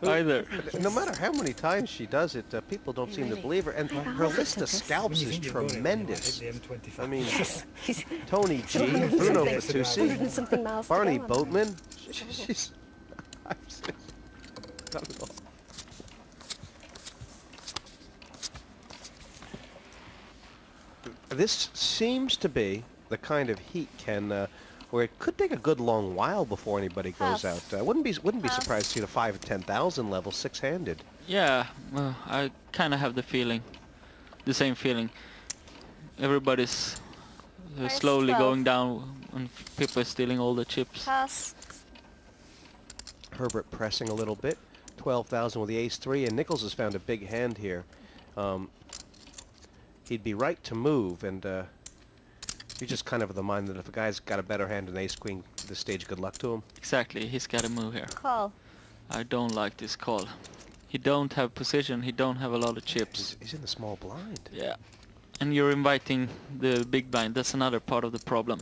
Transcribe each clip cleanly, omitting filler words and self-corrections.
either. No matter how many times she does it, people don't seem to believe her. And her list of scalps is tremendous. I mean, Tony G, Bruno Fatoussi, Barney Boatman. She's... not at all. This seems to be the kind of heat, Ken, where it could take a good long while before anybody goes out. Wouldn't be surprised to see the 5 to 10,000 level six-handed. Yeah, well, I kind of have the same feeling. Everybody's slowly going down, and people are stealing all the chips. Pass. Herbert pressing a little bit. 12,000 with the ace-3, and Nichols has found a big hand here. He'd be right to move, and you're just kind of of the mind that if a guy's got a better hand than ace-queen this stage, good luck to him. Exactly, he's got to move here. Call. I don't like this call. He don't have position, he don't have a lot of chips. He's in the small blind. Yeah, and you're inviting the big blind. That's another part of the problem.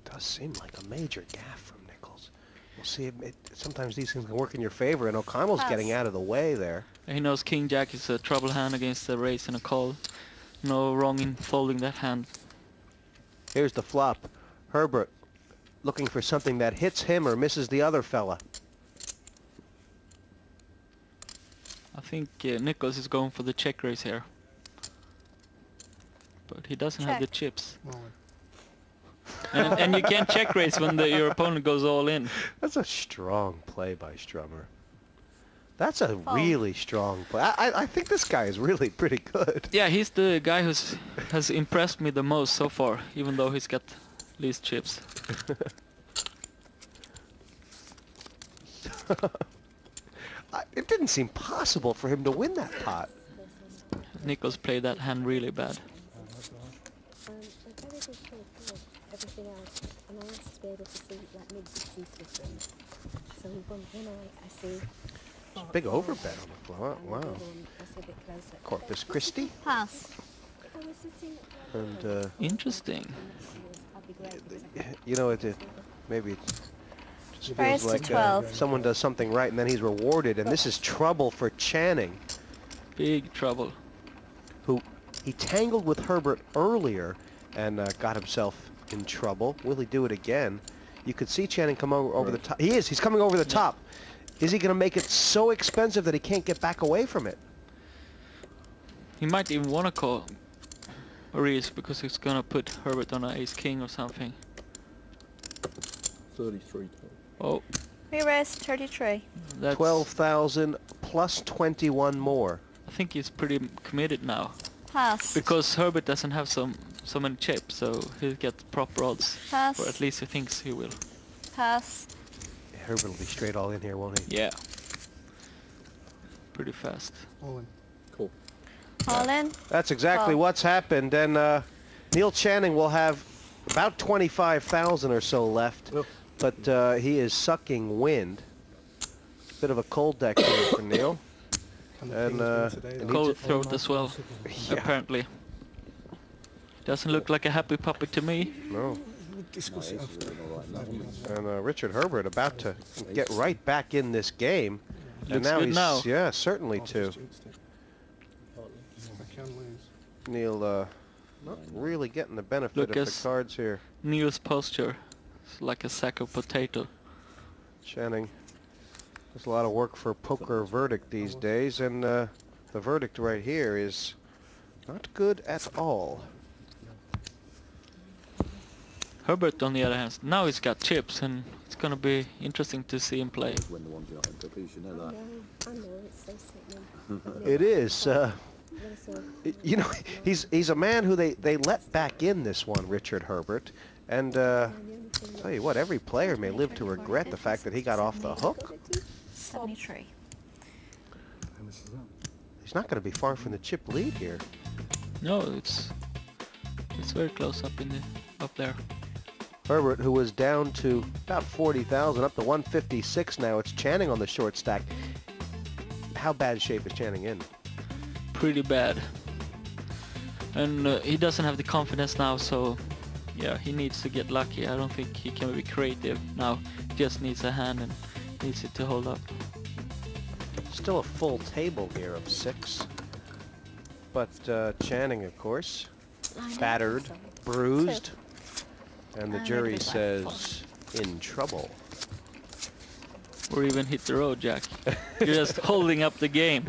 Does seem like a major gaffe from Nichols. We'll see. Sometimes these things can work in your favor, and O'Connell's getting out of the way there. He knows King Jack is a trouble hand against the race and a call. No wrong in folding that hand. Here's the flop. Herbert looking for something that hits him or misses the other fella. I think Nichols is going for the check raise here. But he doesn't have the chips. And you can't check raise when your opponent goes all in. That's a strong play by Strummer. That's a really strong play. I think this guy is really pretty good. Yeah, he's the guy has impressed me the most so far, even though he's got least chips. It didn't seem possible for him to win that pot. Nichols played that hand really bad. Everything else, and I asked to be able to see like mid-60s with them. So when I see... Big overbet on the floor. Wow. Corpus Christi. Pass. And interesting. You know, maybe it just Raise feels to like 12. someone does something right and then he's rewarded, and this is trouble for Channing, Big trouble. who he tangled with Herbert earlier and got himself in trouble. Will he do it again? You could see Channing come over the top. He is. He's coming over the top. Is he going to make it so expensive that he can't get back away from it? He might even want to call a raise because he's gonna put Herbert on an ace-king or something. 33. Oh, We raised 33. that's 12,000 plus 21 more. I think he's pretty committed now Pass. because Herbert doesn't have so many chips, so he'll get proper odds. Pass. Or at least he thinks he will. Pass. Herbert will be straight all in here, won't he? Yeah. Pretty fast. All in. Cool. All in. That's exactly Oh. what's happened, and Neil Channing will have about 25,000 or so left, but he is sucking wind. Bit of a cold deck here for Neil. And Cold throat as well, Yeah. apparently. Doesn't look like a happy puppy to me. No. Discuss it after. And Richard Herbert about to get right back in this game. And Looks now good he's, now. yeah, certainly too. I can lose. Neil not really getting the benefit of Lucas. the cards here. Neil's posture is like a sack of potato. Channing does a lot of work for Poker Verdict these days, and the verdict right here is not good at all. Herbert, on the other hand, now he's got chips, and it's gonna be interesting to see him play. When the ones you're not in completion, you know that. I know, it's so sickening. It is. When I saw You know, he's a man who they let back in this one, Richard Herbert, and tell you what, every player may live to regret the fact that he got off the hook. 73. He's not going to be far from the chip lead here. No, it's very close up there. Herbert, who was down to about 40,000, up to 156 now. It's Channing on the short stack. How bad shape is Channing in? Pretty bad. And he doesn't have the confidence now, so Yeah, he needs to get lucky. I don't think he can be creative now. He just needs a hand and needs it to hold up. Still a full table here of 6. But Channing, of course, I know. battered, Sorry. bruised, and the And jury maybe like says in trouble. Or even hit the road, Jack. You're just holding up the game.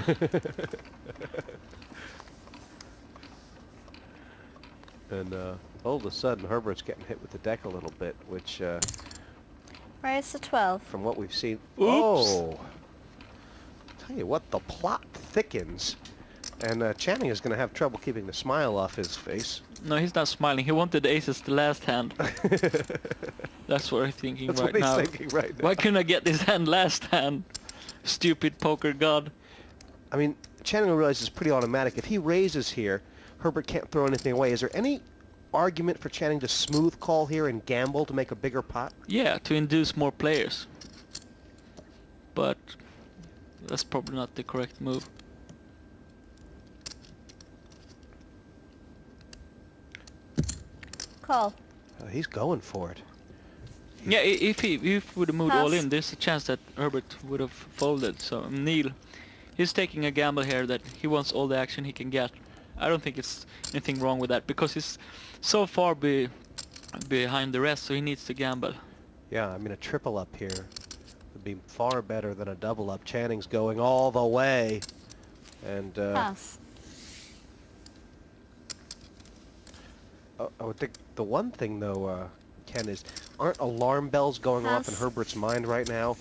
And all of a sudden, Herbert's getting hit with the deck a little bit, which, Raise to 12. from what we've seen... Oops. Oh! Tell you what, the plot thickens. And Channing is going to have trouble keeping the smile off his face. No, he's not smiling. He wanted the aces the last hand. That's what he's thinking That's right what he's now. thinking right now. Why couldn't I get this hand last hand? Stupid poker god. I mean, Channing will realize it's pretty automatic. If he raises here, Herbert can't throw anything away. Is there any argument for Channing to smooth call here and gamble to make a bigger pot? Yeah, to induce more players. But that's probably not the correct move. Call. He's going for it. Yeah, if he would have moved all Pass. in, there's a chance that Herbert would have folded. So Neil, he's taking a gamble here that he wants all the action he can get. I don't think it's anything wrong with that because he's so far behind the rest, so he needs to gamble. Yeah, I mean, a triple up here would be far better than a double up. Channing's going all the way. And Pass. I would think the one thing, though, Ken, is aren't alarm bells going off in Pass. Herbert's mind right now?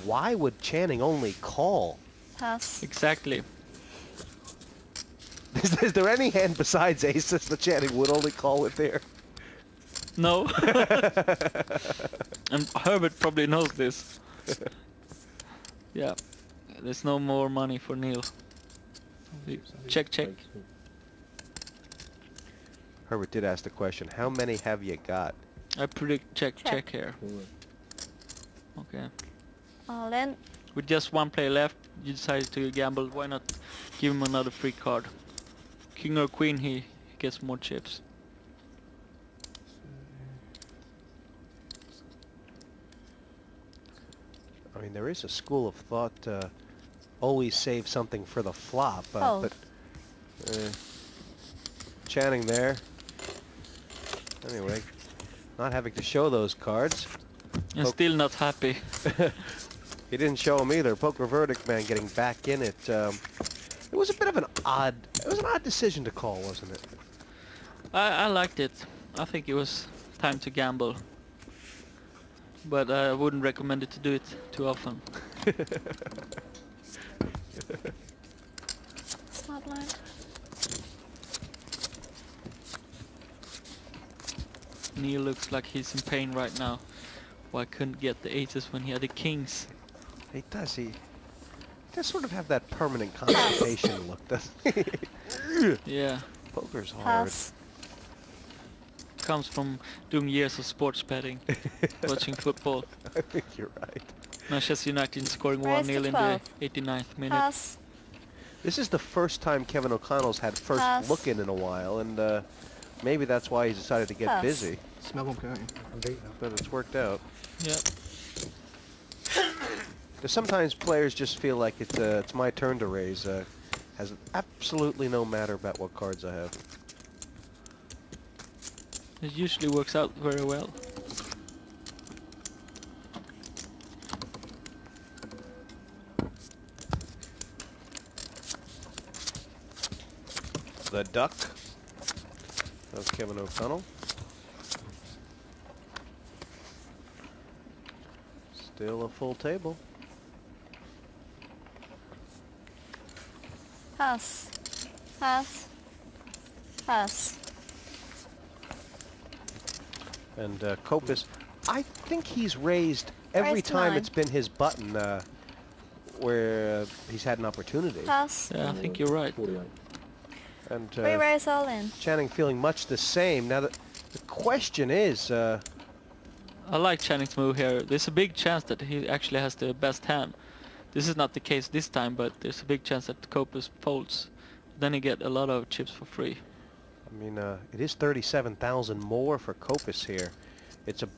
Why would Channing only call? Pass. Exactly. Is there any hand besides aces that Channing would only call with there? No. And Herbert probably knows this. Yeah. There's no more money for Neil. Check, check. Herbert did ask the question, how many have you got? I predict check, Check. check here. Okay. All in. With just one player left, you decided to gamble. Why not give him another free card? King or queen, he gets more chips. I mean, there is a school of thought, always save something for the flop, Oh. but Channing there. Anyway, not having to show those cards. And Oh. still not happy. He didn't show them either. Poker verdict man getting back in it. It was a bit of an odd, it was an odd decision to call, wasn't it? I liked it. I think it was time to gamble. But I wouldn't recommend it to do it too often. Smart line. Neil looks like he's in pain right now. Why couldn't get the aces when he had the kings? He does, he does sort of have that permanent constipation look, doesn't he? Yeah, Poker's hard. Pass. comes from doing years of sports betting, watching football. I think you're right. Manchester United scoring Raise 1-0 to in 12. the 89th minute. Pass. This is the first time Kevin O'Connell's had first Pass. look in a while, and maybe that's why he's decided to get Pass. busy. Smell them going. But it's worked out. Yeah. There's sometimes players just feel like it's my turn to raise. Has absolutely no matter about what cards I have. It usually works out very well. The duck. That was Kevin O'Connell. Still a full table. Pass. Pass. Pass. And Kopis, I think he's raised every Raised to time 9. it's been his button where he's had an opportunity. Pass. Yeah, I think you're right. 48. And Re-raise all in. Channing feeling much the same. Now the question is, I like Channing's move here. There's a big chance that he actually has the best hand. This is not the case this time, but there's a big chance that Kopis folds. Then you get a lot of chips for free. I mean, it is 37,000 more for Copus here. It's a